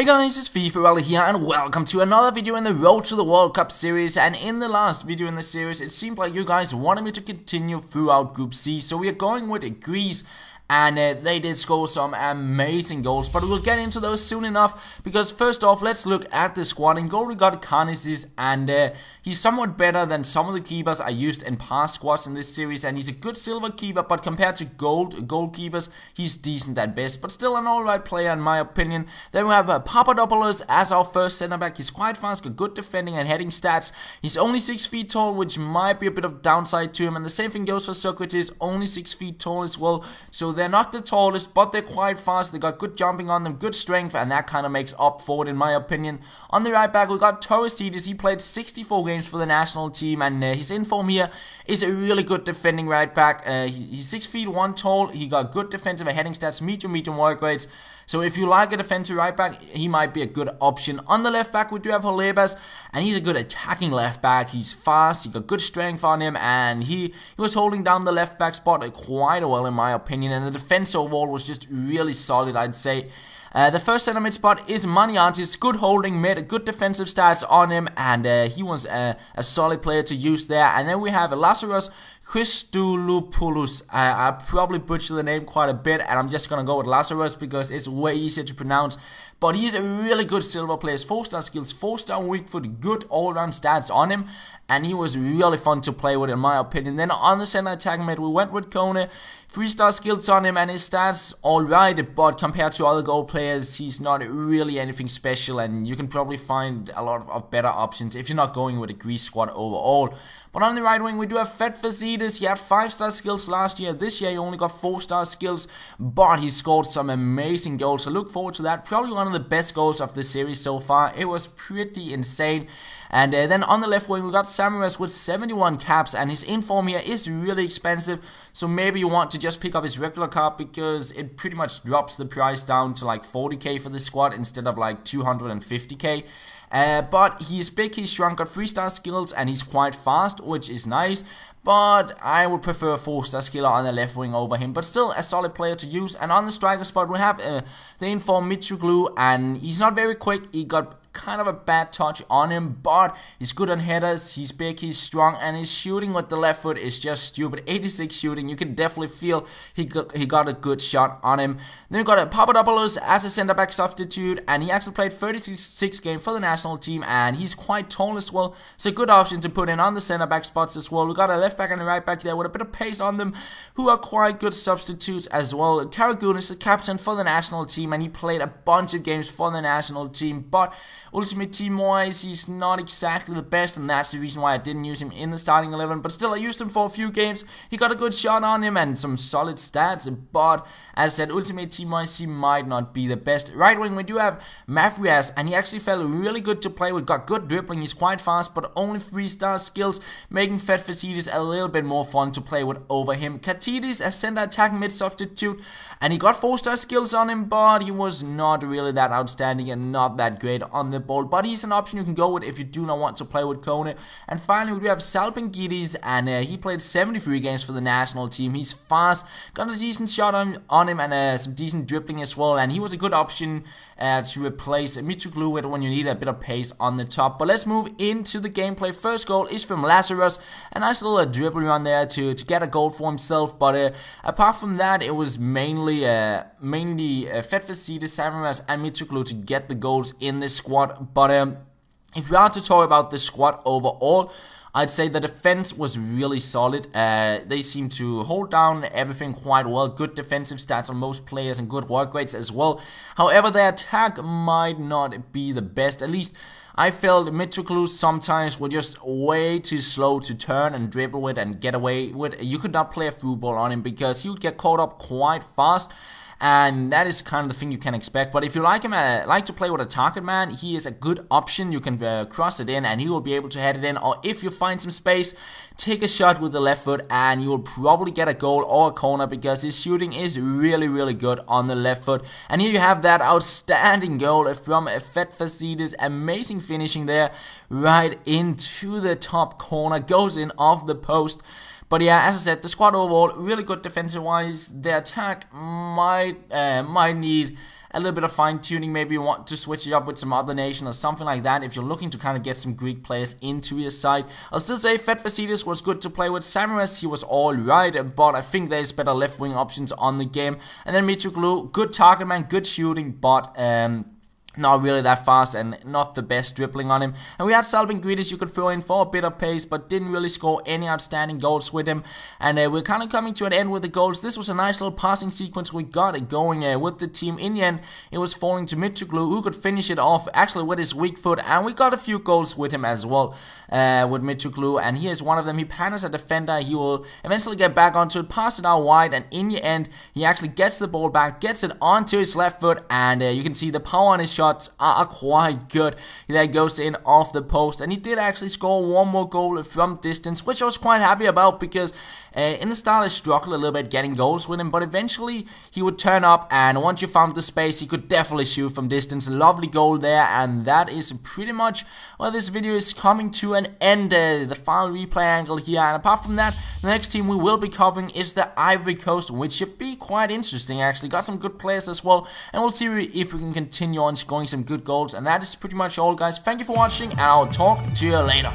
Hey guys, it's FifaRalle here and welcome to another video in the Road to the World Cup series. And in the last video in the series, it seemed like you guys wanted me to continue throughout Group C. So we are going with Greece. And they did score some amazing goals, but we'll get into those soon enough. Because first off, let's look at the squad. In goal we got Karnisis, and he's somewhat better than some of the keepers I used in past squads in this series. And he's a good silver keeper, but compared to goalkeepers, he's decent at best. But still an alright player in my opinion. Then we have Papadopoulos as our first centre back. He's quite fast, got good defending and heading stats. He's only 6 feet tall, which might be a bit of downside to him. And the same thing goes for Socrates, only 6 feet tall as well. So they're not the tallest, but they're quite fast. They got good jumping on them, good strength, and that kind of makes up for it in my opinion. On the right back, we got Torresidis. He played 64 games for the national team, and his inform here is a really good defending right back. He's 6 feet 1 tall. He got good defensive and heading stats, medium work rates. So if you like a defensive right back, he might be a good option. On the left back, we do have Holebas, and he's a good attacking left back. He's fast, he got good strength on him, and he was holding down the left back spot quite well in my opinion. And the defense overall was just really solid, I'd say. The first centre mid spot is Maniantis, good holding mid, good defensive stats on him, and he was a solid player to use there. And then we have Lazarus Christoulopoulos. I probably butchered the name quite a bit, and I'm just gonna go with Lazarus because it's way easier to pronounce. But he's a really good silver player. 4-star skills, 4-star weak foot, good all-round stats on him, and he was really fun to play with in my opinion. Then on the center attack mid, we went with Kone. 3-star skills on him, and his stats alright, but compared to other goal players, he's not really anything special, and you can probably find a lot of better options if you're not going with a Greece squad overall. But on the right wing, we do have FifaRalle. He had 5-star skills last year. This year, he only got 4-star skills, but he scored some amazing goals. So look forward to that. Probably one of the best goals of the series so far. It was pretty insane. And then on the left wing, we got Samaras with 71 caps, and his inform here is really expensive. So maybe you want to just pick up his regular card because it pretty much drops the price down to like 40k for the squad instead of like 250k. But he's big, he's strong, got 3-star skills, and he's quite fast, which is nice. But I would prefer a 4-star skiller on the left wing over him. But still a solid player to use. And on the striker spot, we have the inform Mitroglou, and he's not very quick. He got kind of a bad touch on him, but he's good on headers, he's big, he's strong, and his shooting with the left foot is just stupid. 86 shooting, you can definitely feel he got a good shot on him. Then we got a Papadopoulos as a centre back substitute, and he actually played 36 games for the national team, and he's quite tall as well, so a good option to put in on the centre back spots as well. We got a left back and a right back there with a bit of pace on them, who are quite good substitutes as well. Karagun is the captain for the national team, and he played a bunch of games for the national team, but ultimate team wise, he's not exactly the best, and that's the reason why I didn't use him in the starting 11. But still, I used him for a few games. He got a good shot on him and some solid stats, but as I said, ultimate team wise, he might not be the best. Right wing, we do have Mavrias, and he actually felt really good to play with. Got good dribbling, he's quite fast, but only 3-star skills, making FifaRalle a little bit more fun to play with over him. Katidis, a center attack mid substitute, and he got 4-star skills on him, but he was not really that outstanding and not that great on the ball. But he's an option you can go with if you do not want to play with Kone. And finally, we do have Salpingidis, and he played 73 games for the national team. He's fast, got a decent shot on him, and some decent dribbling as well. And he was a good option to replace Mitroglou with when you need a bit of pace on the top. But let's move into the gameplay. First goal is from Lazarus, a nice little dribble on there to get a goal for himself. But apart from that, it was mainly FifaRalle, Samaras, and Mitroglou to get the goals in this squad. But if we are to talk about the squad overall, I'd say the defense was really solid. They seem to hold down everything quite well. Good defensive stats on most players and good work rates as well. However, their attack might not be the best. At least I felt Mitroglou sometimes were just way too slow to turn and dribble with and get away with. You could not play a through ball on him because he would get caught up quite fast. And that is kind of the thing you can expect. But if you like him, like to play with a target man, he is a good option. You can cross it in and he will be able to head it in. Or if you find some space, take a shot with the left foot and you will probably get a goal or a corner because his shooting is really good on the left foot. And here you have that outstanding goal from FifaRalle. Amazing finishing there right into the top corner. Goes in off the post. But yeah, as I said, the squad overall really good defensive wise. The attack might need a little bit of fine-tuning. Maybe you want to switch it up with some other nation or something like that if you're looking to kind of get some Greek players into your side. I'll still say Fetfasidis was good to play with. Samaras, he was alright, but I think there's better left-wing options on the game. And then Mitoglu, good target man, good shooting, but not really that fast and not the best dribbling on him. And we had Salvin Guidis you could throw in for a bit of pace, but didn't really score any outstanding goals with him. And we're kind of coming to an end with the goals. This was a nice little passing sequence. We got it going with the team. In the end, it was falling to Mitoglu, who could finish it off actually with his weak foot. And we got a few goals with him as well, with Mitoglu. And here's one of them. He panics a defender. He will eventually get back onto it, pass it out wide. And in the end, he actually gets the ball back, gets it onto his left foot. And you can see the power on his shots are quite good. That goes in off the post, and he did actually score one more goal from distance, which I was quite happy about, because in the start I struggled a little bit getting goals with him, but eventually he would turn up, and once you found the space he could definitely shoot from distance. A lovely goal there, and that is pretty much where this video is coming to an end. The final replay angle here, and apart from that, the next team we will be covering is the Ivory Coast, which should be quite interesting actually. Got some good players as well, and we'll see if we can continue on scoring some good goals. And that is pretty much all, guys. Thank you for watching, and I'll talk to you later.